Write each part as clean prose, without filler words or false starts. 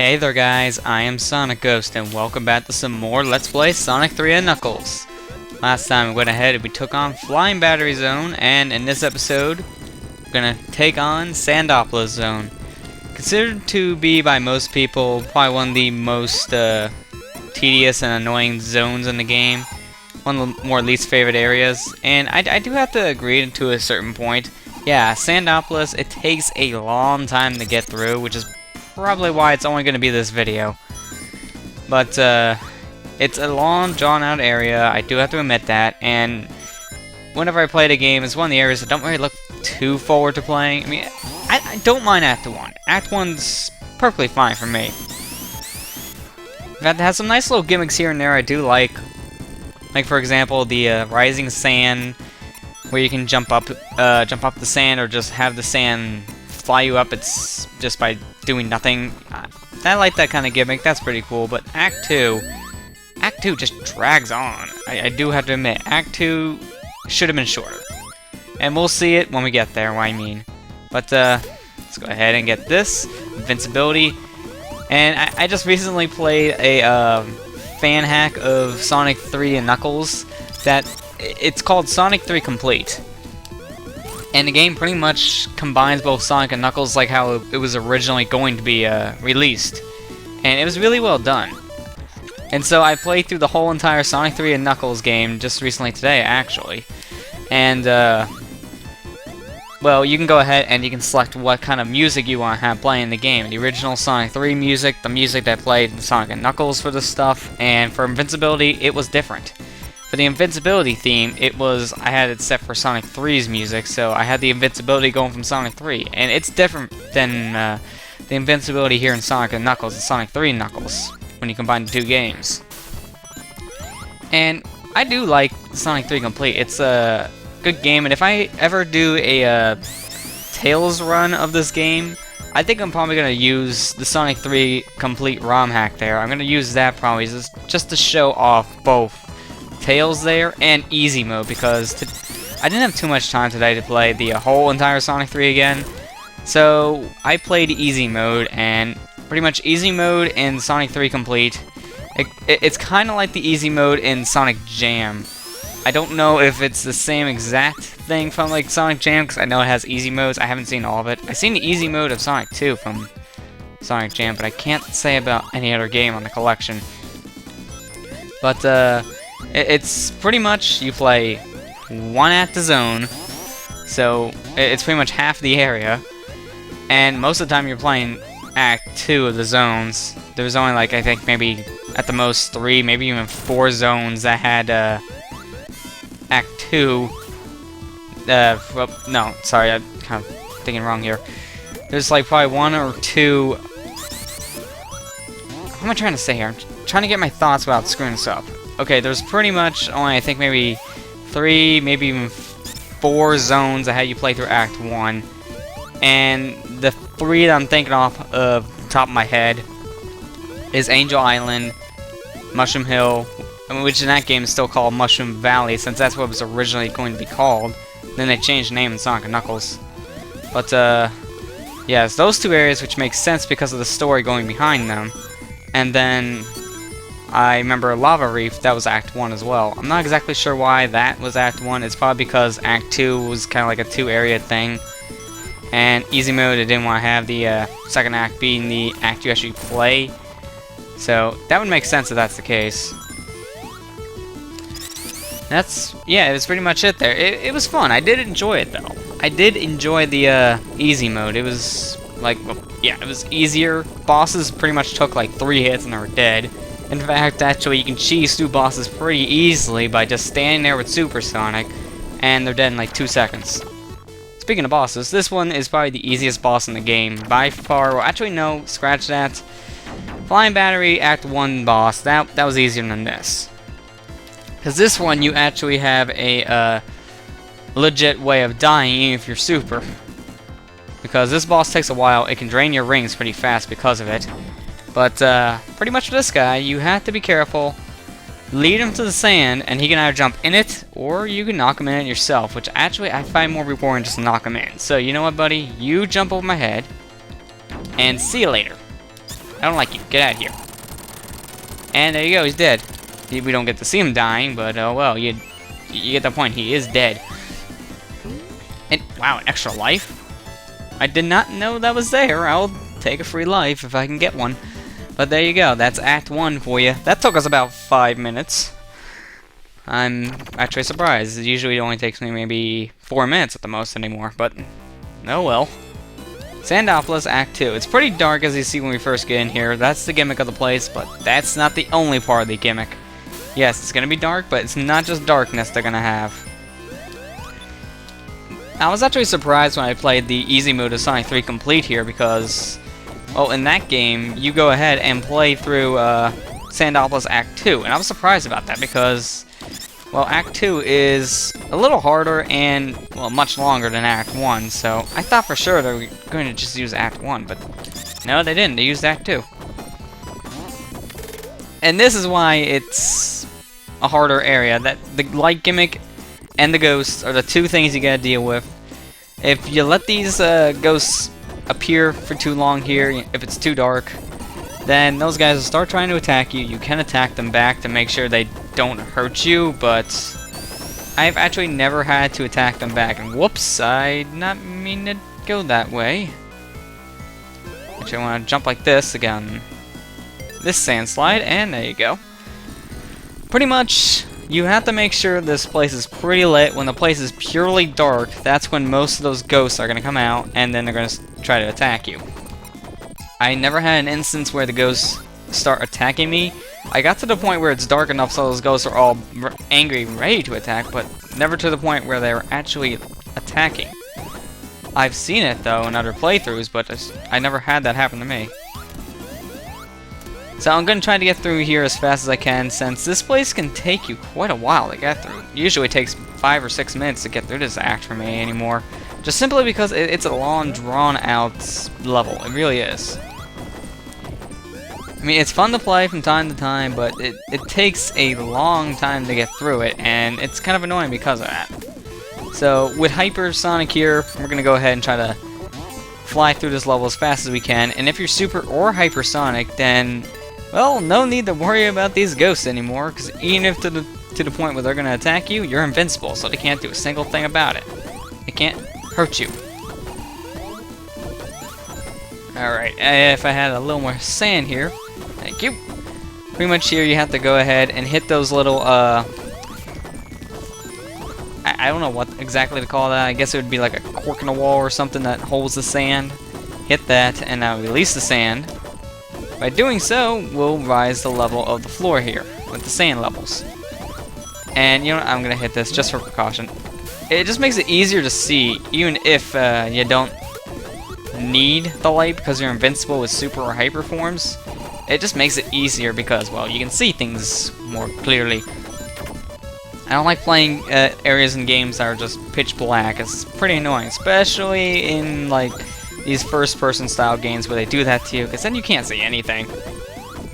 Hey there guys, I am SonicGhost and welcome back to some more Let's Play Sonic 3 and Knuckles. Last time we went ahead and we took on Flying Battery Zone, and in this episode we're gonna take on Sandopolis Zone. Considered to be by most people probably one of the most tedious and annoying zones in the game. One of the more least favorite areas, and I do have to agree to a certain point. Yeah, Sandopolis, it takes a long time to get through, which is probably why it's only going to be this video. But it's a long, drawn-out area, I do have to admit that, and whenever I play the game, it's one of the areas I don't really look too forward to playing. I mean, I don't mind Act 1. Act 1's perfectly fine for me. In fact, it has some nice little gimmicks here and there I do like. Like, for example, the rising sand, where you can jump up the sand, or just have the sand fly you up. It's just by doing nothing. I like that kind of gimmick. That's pretty cool. But Act 2 just drags on. I do have to admit, Act 2 should have been shorter. And we'll see it when we get there, what I mean. But let's go ahead and get this invincibility. And I just recently played a fan hack of Sonic 3 and Knuckles that it's called Sonic 3 Complete. And the game pretty much combines both Sonic and Knuckles like how it was originally going to be released. And it was really well done. And so I played through the whole entire Sonic 3 and Knuckles game just recently today, actually. And, well, you can go ahead and you can select what kind of music you want to have playing in the game. The original Sonic 3 music, the music that played in Sonic and Knuckles for this stuff, and for invincibility, it was different. For the invincibility theme, I had it set for Sonic 3's music, so I had the invincibility going from Sonic 3. And it's different than the invincibility here in Sonic and Knuckles and Sonic 3 and Knuckles, when you combine the two games. And I do like Sonic 3 Complete. It's a good game, and if I ever do a Tails run of this game, I think I'm probably going to use the Sonic 3 Complete ROM hack there. I'm going to use that probably just to show off both Tails there and Easy Mode, because I didn't have too much time today to play the whole entire Sonic 3 again. So I played Easy Mode, and pretty much Easy Mode in Sonic 3 Complete, it's kind of like the Easy Mode in Sonic Jam. I don't know if it's the same exact thing from like Sonic Jam, because I know it has easy modes. I haven't seen all of it. I've seen the easy mode of Sonic 2 from Sonic Jam, but I can't say about any other game on the collection. But it's pretty much you play one at the zone, so it's pretty much half the area, and most of the time you're playing Act 2 of the zones. There's only like, I think maybe at the most 3, maybe even 4 zones that had Act 2, well, no, sorry, I'm kind of thinking wrong here. There's like probably 1 or 2, what am I trying to say here? I'm trying to get my thoughts without screwing this up. Okay, there's pretty much only, I think maybe 3, maybe even 4 zones that had you play through Act 1. And the 3 that I'm thinking off of the top of my head is Angel Island, Mushroom Hill, which in that game is still called Mushroom Valley, since that's what it was originally going to be called. Then they changed the name in Sonic and Knuckles. But, yeah, it's those 2 areas, which makes sense because of the story going behind them. And then I remember Lava Reef, that was Act 1 as well. I'm not exactly sure why that was Act 1. It's probably because Act 2 was kind of like a 2-area thing. And Easy Mode, it didn't want to have the second act being the act you actually play. So that would make sense if that's the case. Yeah, it was pretty much it there. It was fun. I did enjoy it, though. I did enjoy the easy mode. It was like, well, yeah, it was easier. Bosses pretty much took like 3 hits and they were dead. In fact, actually, you can cheese through bosses pretty easily by just standing there with Supersonic, and they're dead in like 2 seconds. Speaking of bosses, this one is probably the easiest boss in the game by far. Well, actually, no, scratch that. Flying Battery Act 1 boss, that was easier than this. Because this one, you actually have a legit way of dying if you're super. Because this boss takes a while, it can drain your rings pretty fast because of it. But pretty much for this guy, you have to be careful. Lead him to the sand, and he can either jump in it, or you can knock him in it yourself. Which actually, I find more rewarding just to knock him in. So, you know what, buddy? You jump over my head, and see you later. I don't like you. Get out of here. And there you go, he's dead. We don't get to see him dying, but oh well, you get the point. He is dead. And wow, an extra life? I did not know that was there. I'll take a free life if I can get one. But there you go, that's Act 1 for you. That took us about 5 minutes. I'm actually surprised. It usually only takes me maybe 4 minutes at the most anymore, but oh well. Sandopolis Act 2. It's pretty dark as you see when we first get in here. That's the gimmick of the place, but that's not the only part of the gimmick. Yes, it's gonna be dark, but it's not just darkness they're gonna have. I was actually surprised when I played the easy mode of Sonic 3 Complete here because, well, in that game, you go ahead and play through Sandopolis Act 2, and I was surprised about that because, well, Act 2 is a little harder and, well, much longer than Act 1, so I thought for sure they were going to just use Act 1, but no, they didn't. They used Act 2. And this is why it's a harder area. That the light gimmick and the ghosts are the two things you gotta deal with. If you let these ghosts appear for too long here, if it's too dark, then those guys will start trying to attack you. You can attack them back to make sure they don't hurt you, but I've actually never had to attack them back. And whoops, I did not mean to go that way. Actually, I want to jump like this again. This sand slide, and there you go. Pretty much, you have to make sure this place is pretty lit. When the place is purely dark, that's when most of those ghosts are going to come out, and then they're going to try to attack you. I never had an instance where the ghosts start attacking me. I got to the point where it's dark enough so those ghosts are all angry and ready to attack, but never to the point where they're actually attacking. I've seen it, though, in other playthroughs, but I never had that happen to me. So I'm going to try to get through here as fast as I can, since this place can take you quite a while to get through. Usually it takes 5 or 6 minutes to get through this act for me anymore. Just simply because it's a long, drawn-out level. It really is. I mean, it's fun to play from time to time, but it takes a long time to get through it, and it's kind of annoying because of that. So, with Hypersonic here, we're going to go ahead and try to fly through this level as fast as we can, and if you're Super or Hypersonic, then, well, no need to worry about these ghosts anymore, because even if to the point where they're going to attack you, you're invincible, so they can't do a single thing about it. They can't hurt you. Alright, if I had a little more sand here. Thank you. Pretty much here you have to go ahead and hit those little, I don't know what exactly to call that. I guess it would be like a cork in the wall or something that holds the sand. Hit that, and now release the sand. By doing so, we'll rise the level of the floor here, with the sand levels. And, you know what, I'm going to hit this just for precaution. It just makes it easier to see, even if you don't need the light because you're invincible with super or hyper forms. It just makes it easier because, well, you can see things more clearly. I don't like playing areas in games that are just pitch black. It's pretty annoying, especially in, like, these first-person style games where they do that to you, because then you can't see anything.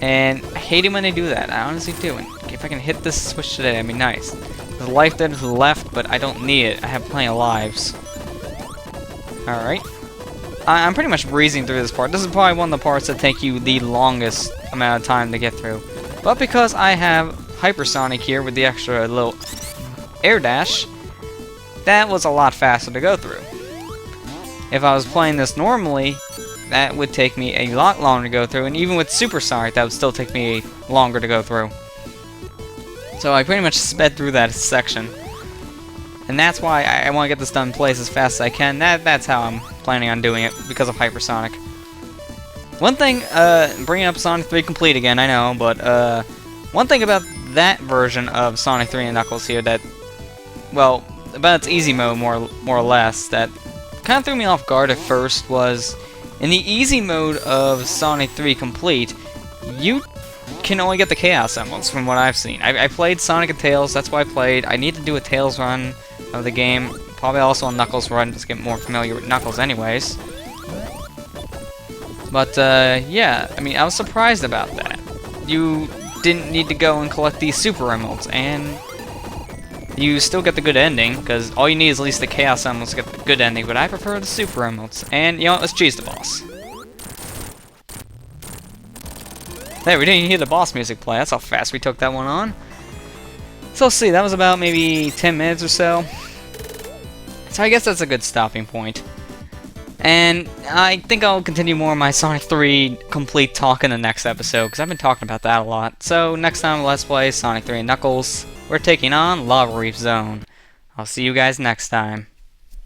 And I hate it when they do that. I honestly do. And if I can hit this switch today, that'd be nice. There's a life that is left, but I don't need it. I have plenty of lives. Alright. I'm pretty much breezing through this part. This is probably one of the parts that take you the longest amount of time to get through. But because I have Hypersonic here with the extra little air dash, that was a lot faster to go through. If I was playing this normally, that would take me a lot longer to go through, and even with Supersonic, that would still take me longer to go through. So I pretty much sped through that section. And that's why I want to get this done in place as fast as I can. That's how I'm planning on doing it, because of Hypersonic. One thing, bringing up Sonic 3 Complete again, I know, but one thing about that version of Sonic 3 and Knuckles here that, well, about its easy mode more or less, that kind of threw me off guard at first was, in the easy mode of Sonic 3 Complete, you can only get the Chaos Emeralds from what I've seen. I played Sonic and Tails, that's why I played. I need to do a Tails run of the game, probably also a Knuckles run, just get more familiar with Knuckles anyways. But, yeah, I mean, I was surprised about that. You didn't need to go and collect these Super Emeralds, and you still get the good ending, because all you need is at least the Chaos Emeralds to get the good ending, but I prefer the Super Emeralds. And, you know what, let's cheese the boss. There, we didn't even hear the boss music play. That's how fast we took that one on. So let's see, that was about maybe 10 minutes or so. So I guess that's a good stopping point. And I think I'll continue more of my Sonic 3 complete talk in the next episode, because I've been talking about that a lot. So next time, let's play Sonic 3 and Knuckles. We're taking on Lava Reef Zone. I'll see you guys next time.